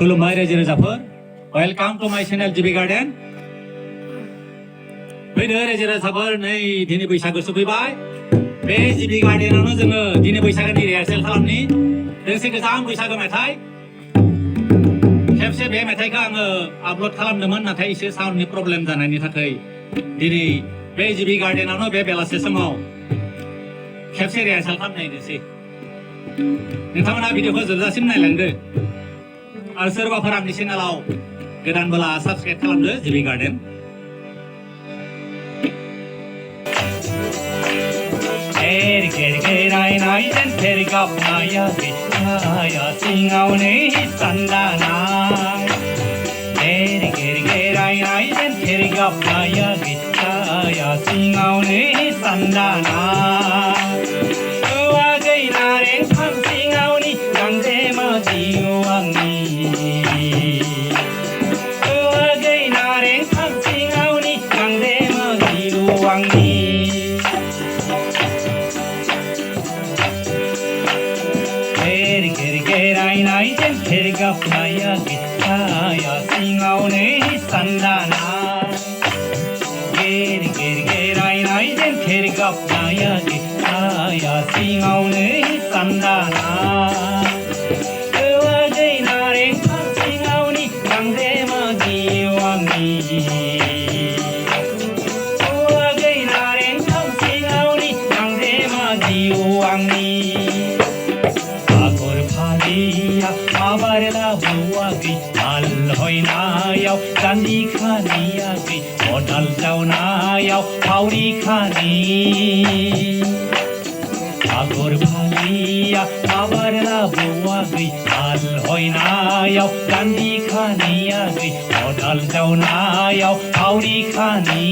खुलुमबाय रायजो राजाफोर welcome to माय चैनल जिबि गार्डेन फैदो रायजो राजाफोर नै दिनै बैसागो सफैबाय बे जिबि गार्डेनावनो जोङो दिनै बैसागोनि रिहार्सेल खालामनि दोंसे गोजाम बैसागो मेथाइ खेबसे बे मेथाइखौ आङो आपल'ड खालामदोंमोन नाथाय एसे साउन्डनि प्रब्लेम जानायनि थाखाय दिनै बे जिबि गार्डेनावनो बे बेलासे समाव खेबसे रिहार्सेल खालामनायनोसै नोंथांमोना भिडिअखौ जोबजासिम नायलांदो आरो सोरबाफोर आंनि चेनेलाव गोदानबोला साबस्क्राइब खालामदो जिबि गार्डेन Kerkeरायनायजों थेरगाबनाया बिखाया सिङावनो सानदानाय केरकेरायनायजों थेरगाबनाया बिखाया सिङावनो सानदानाय औवा गैनारें फां सिङावनि गांजेमा जिउ आंनि औवा गैनारें फां सिङावनि गांजेमा जिउ आंनि केरकेरायनायजों थेरगाबनाया बिखाया सिङावनो सानदानाय केरकेरायनायजों थेरगाबनाया बिखाया सिङावनो सानदानाय औवा गैनारें फां सिङावनि गांजेमा जिउ आंनि औवा गैनारें फां सिङावनि गांजेमा जिउ आंनि माबारला बौवाखै हाल हयनायाव जान्जि खानियाखै खदाल जावनायाव फावरि खानि आगर फालिया माबारला बौवाखै हाल हयनायाव जान्जि खानियाखै खदाल जावनायाव फावरि खानि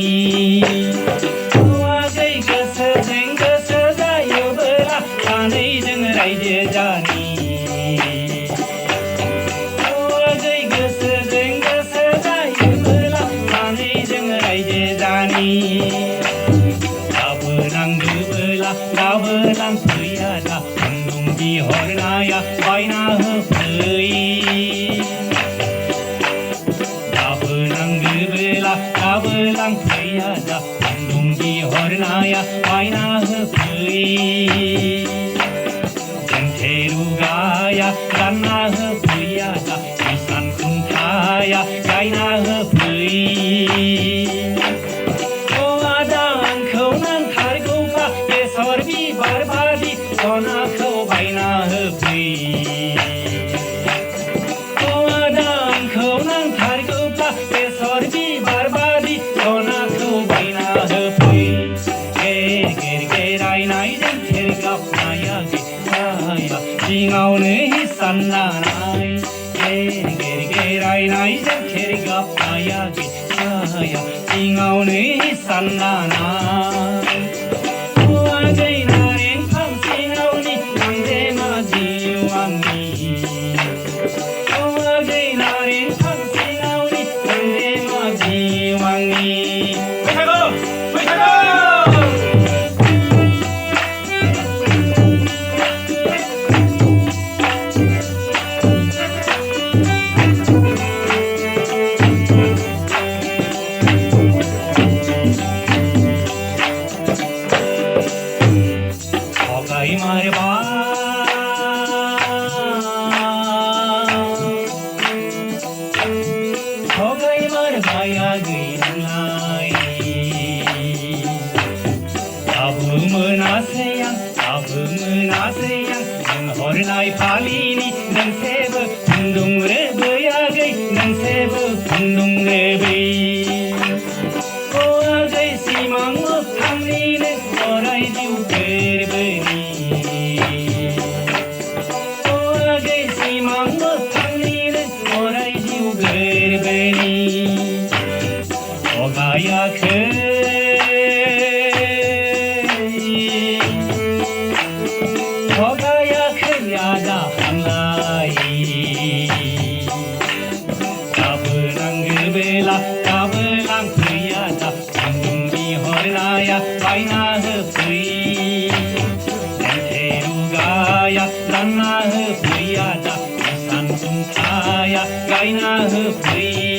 औवाखै गोसोजों गोसो जायोबोला सानैजों रायजो जानि गाबोनां फैयादा खुन्दुं बिहरनाया बायना होफै गाबोनां फैयादा खुन्दुं बिहरनाया बायना होफै जोंथेरुगाया गानना होफैयादा इसान खुन्थाया गायना होफै बेसर बिबार बारि सनाखौ बायना होफै आंखौ नांथारगौब्ला बेसर बिबार बारि सनाखौ बायना होफै केरकेरायनायजों थेरगाबनाया बिखाया सिङावनो सानदानाय केरकेरायनायजों थेरगाबनाया बिखाया सिङावनो सानदानाय गैनारें फां सिङावनि गांजेमा जिउ आंनि औवा गैनारें फां सिङावनि गांजेमा जिउ आंनि माया गैनांलाय दाबो मोनासै आं हरनाय फालिनि नोंसेबो खुन्दुं रोबैयागै नोंसेबो खुन्दुं रोबै आगै सिमां मोखांनिनो अराय जिउ गोरबोनि आगै सिमां मोखांनिनो अराय जिउ गोरबोनि गायाखै आदा आंलाय गाबोनां फैयादा खुन्दुं बिहरनाया बायना होफै जोंथेरुगाया गानना होफैयादा इसान गायना होफैयो